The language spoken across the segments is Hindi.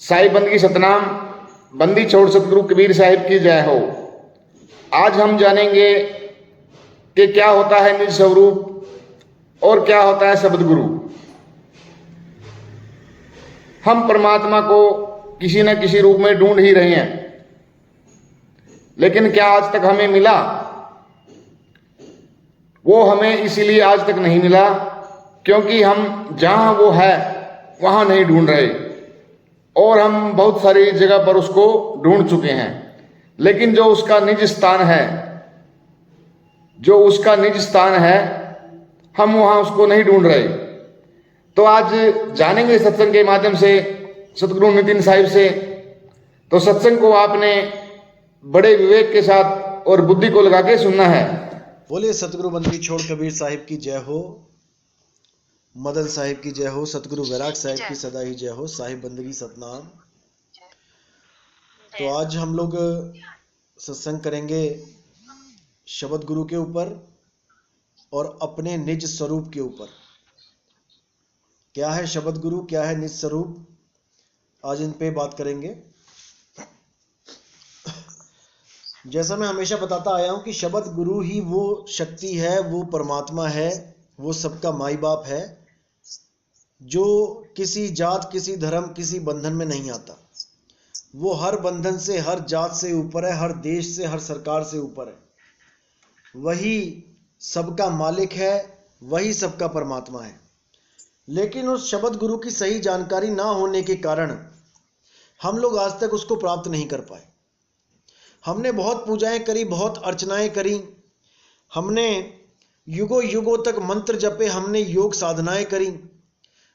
साहिब बंदगी सतनाम, बंदी छोड़ सतगुरु कबीर साहिब की जय हो। आज हम जानेंगे कि क्या होता है निज स्वरूप और क्या होता है शब्द गुरु। हम परमात्मा को किसी न किसी रूप में ढूंढ ही रहे हैं, लेकिन क्या आज तक हमें मिला? वो हमें इसीलिए आज तक नहीं मिला क्योंकि हम जहां वो है वहां नहीं ढूंढ रहे, और हम बहुत सारी जगह पर उसको ढूंढ चुके हैं, लेकिन जो उसका निज स्थान है हम वहां उसको नहीं ढूंढ रहे। तो आज जानेंगे सत्संग के माध्यम से सतगुरु नितिन साहिब से। तो सत्संग को आपने बड़े विवेक के साथ और बुद्धि को लगा के सुनना है। बोले सतगुरु बंदगी छोड़ कबीर साहिब की जय हो, मदन साहिब की जय हो, सतगुरु वैराग साहिब की सदा ही जय हो, साहिब बंदगी सतनाम। तो आज हम लोग सत्संग करेंगे शब्द गुरु के ऊपर और अपने निज स्वरूप के ऊपर। क्या है शब्द गुरु, क्या है निज स्वरूप, आज इन पे बात करेंगे। जैसा मैं हमेशा बताता आया हूं कि शब्द गुरु ही वो शक्ति है, वो परमात्मा है, वो सबका माई बाप है, जो किसी जात, किसी धर्म, किसी बंधन में नहीं आता। वो हर बंधन से, हर जात से ऊपर है, हर देश से, हर सरकार से ऊपर है। वही सबका मालिक है, वही सबका परमात्मा है। लेकिन उस शब्द गुरु की सही जानकारी ना होने के कारण हम लोग आज तक उसको प्राप्त नहीं कर पाए। हमने बहुत पूजाएं करी, बहुत अर्चनाएं करी, हमने युगों युगों तक मंत्र जपे, हमने योग साधनाएं करी,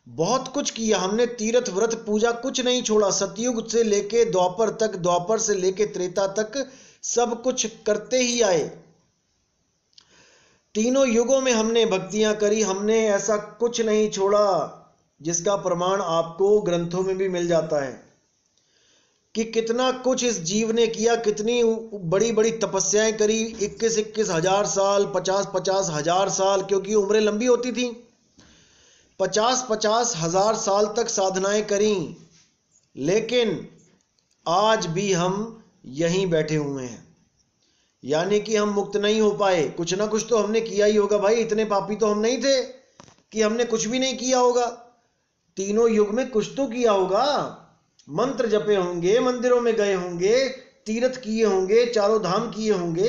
बहुत कुछ किया हमने, तीर्थ व्रत पूजा कुछ नहीं छोड़ा। सतयुग से लेके द्वापर तक, द्वापर से लेके त्रेता तक सब कुछ करते ही आए। तीनों युगों में हमने भक्तियां करी, हमने ऐसा कुछ नहीं छोड़ा जिसका प्रमाण आपको ग्रंथों में भी मिल जाता है कि कितना कुछ इस जीव ने किया, कितनी बड़ी बड़ी तपस्याएं करी, 21-21 हजार साल, 50-50 हजार साल, क्योंकि उम्रें लंबी होती थी। 50-50 हजार साल तक साधनाएं करी, लेकिन आज भी हम यहीं बैठे हुए हैं। यानी कि हम मुक्त नहीं हो पाए। कुछ ना कुछ तो हमने किया ही होगा भाई, इतने पापी तो हम नहीं थे कि हमने कुछ भी नहीं किया होगा। तीनों युग में कुछ तो किया होगा, मंत्र जपे होंगे, मंदिरों में गए होंगे, तीर्थ किए होंगे, चारों धाम किए होंगे,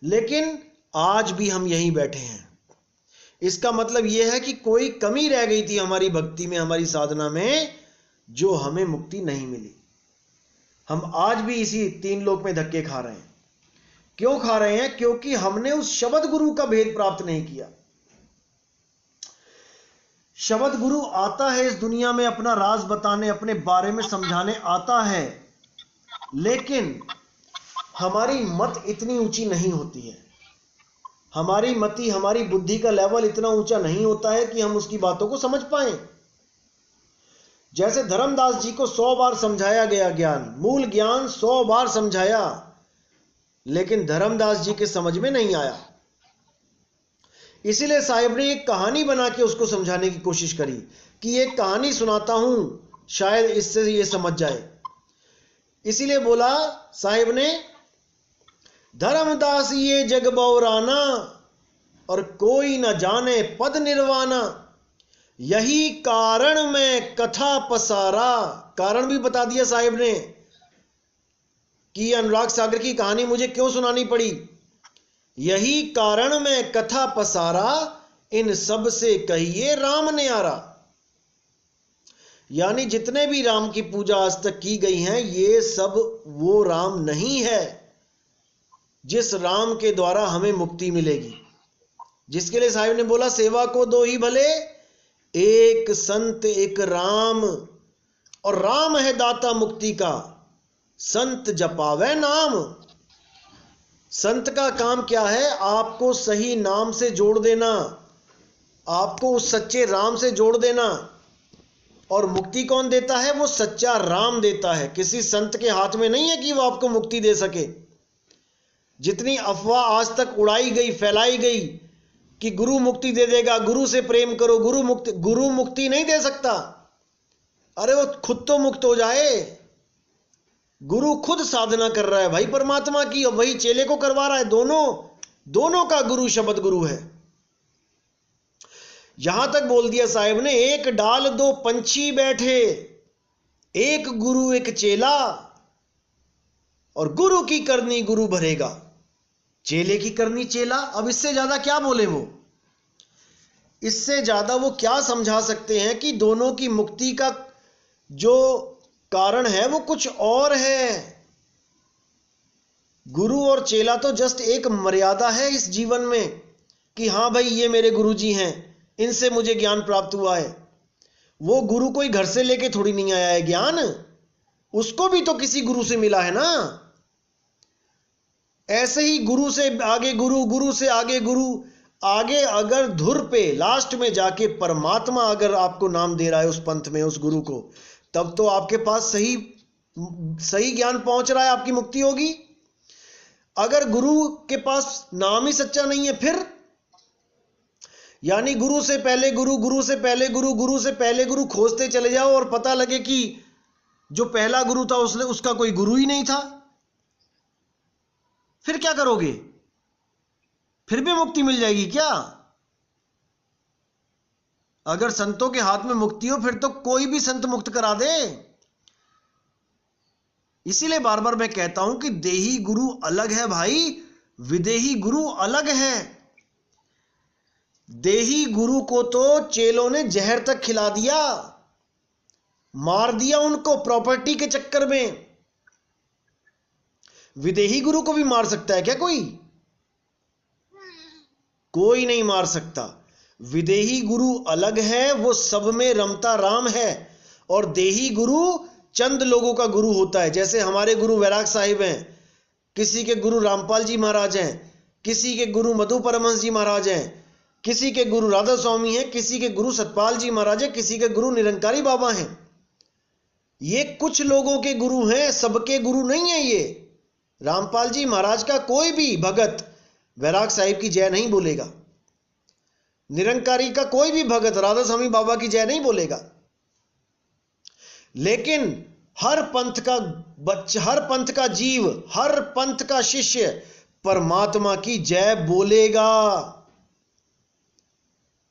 लेकिन आज भी हम यहीं बैठे हैं। इसका मतलब यह है कि कोई कमी रह गई थी हमारी भक्ति में, हमारी साधना में, जो हमें मुक्ति नहीं मिली। हम आज भी इसी तीन लोक में धक्के खा रहे हैं। क्यों खा रहे हैं? क्योंकि हमने उस शब्द गुरु का भेद प्राप्त नहीं किया। शब्द गुरु आता है इस दुनिया में अपना राज बताने, अपने बारे में समझाने आता है, लेकिन हमारी मत इतनी ऊंची नहीं होती है। हमारी मति, हमारी बुद्धि का लेवल इतना ऊंचा नहीं होता है कि हम उसकी बातों को समझ पाएं। जैसे धर्मदास जी को 100 बार समझाया गया ज्ञान, मूल ज्ञान 100 बार समझाया, लेकिन धर्मदास जी के समझ में नहीं आया। इसीलिए साहिब ने एक कहानी बना के उसको समझाने की कोशिश करी कि एक कहानी सुनाता हूं, शायद इससे ये समझ जाए। इसीलिए बोला साहिब ने, धर्मदास ये जग बौराना और कोई न जाने पद निर्वाणा, यही कारण में कथा पसारा। कारण भी बता दिया साहिब ने कि अनुराग सागर की कहानी मुझे क्यों सुनानी पड़ी। यही कारण में कथा पसारा, इन सब से कहिए राम ने आरा। यानी जितने भी राम की पूजा आज तक की गई है, ये सब वो राम नहीं है जिस राम के द्वारा हमें मुक्ति मिलेगी। जिसके लिए साहिब ने बोला, सेवा को दो ही भले, एक संत एक राम, और राम है दाता मुक्ति का, संत जपावे नाम। संत का काम क्या है? आपको सही नाम से जोड़ देना, आपको उस सच्चे राम से जोड़ देना। और मुक्ति कौन देता है? वो सच्चा राम देता है। किसी संत के हाथ में नहीं है कि वो आपको मुक्ति दे सके। जितनी अफवाह आज तक उड़ाई गई, फैलाई गई कि गुरु मुक्ति दे देगा, गुरु से प्रेम करो, गुरु मुक्ति नहीं दे सकता। अरे वो खुद तो मुक्त हो जाए। गुरु खुद साधना कर रहा है भाई परमात्मा की, और वही चेले को करवा रहा है। दोनों का गुरु शब्द गुरु है। यहां तक बोल दिया साहिब ने, एक डाल दो पंछी बैठे, एक गुरु एक चेला, और गुरु की करनी गुरु भरेगा, चेले की करनी चेला। अब इससे ज्यादा क्या बोले वो? इससे ज्यादा वो क्या समझा सकते हैं कि दोनों की मुक्ति का जो कारण है वो कुछ और है। गुरु और चेला तो जस्ट एक मर्यादा है इस जीवन में कि हाँ भाई ये मेरे गुरुजी हैं, इनसे मुझे ज्ञान प्राप्त हुआ है। वो गुरु कोई घर से लेके थोड़ी नहीं आया है ज्ञान, उसको भी तो किसी गुरु से मिला है ना। ऐसे ही गुरु से आगे गुरु, गुरु से आगे गुरु, आगे अगर धुर पे लास्ट में जाके परमात्मा अगर आपको नाम दे रहा है उस पंथ में, उस गुरु को, तब तो आपके पास सही ज्ञान पहुंच रहा है, आपकी मुक्ति होगी। अगर गुरु के पास नाम ही सच्चा नहीं है, फिर यानी गुरु से पहले गुरु, गुरु से पहले गुरु, गुरु से पहले गुरु खोजते चले जाओ और पता लगे कि जो पहला गुरु था उसका कोई गुरु ही नहीं था, फिर क्या करोगे? फिर भी मुक्ति मिल जाएगी क्या? अगर संतों के हाथ में मुक्ति हो फिर तो कोई भी संत मुक्त करा दे। इसीलिए बार बार मैं कहता हूं कि देही गुरु अलग है भाई, विदेही गुरु अलग है। देही गुरु को तो चेलों ने जहर तक खिला दिया, मार दिया उनको प्रॉपर्टी के चक्कर में। विदेही गुरु को भी मार सकता है क्या कोई? कोई नहीं मार सकता। विदेही गुरु अलग है, वो सब में रमता राम है, और देही गुरु चंद लोगों का गुरु होता है। जैसे हमारे गुरु वैराग साहिब हैं, किसी के गुरु रामपाल जी महाराज हैं, किसी के गुरु मधु परमहंस जी महाराज हैं, किसी के गुरु राधा स्वामी हैं, किसी के गुरु सतपाल जी महाराज हैं, किसी के गुरु निरंकारी बाबा हैं। ये कुछ लोगों के गुरु हैं, सबके गुरु नहीं है ये। रामपाल जी महाराज का कोई भी भगत वैराग साहिब की जय नहीं बोलेगा, निरंकारी का कोई भी भगत राधा स्वामी बाबा की जय नहीं बोलेगा। लेकिन हर पंथ का बच्चा, हर पंथ का जीव, हर पंथ का शिष्य परमात्मा की जय बोलेगा।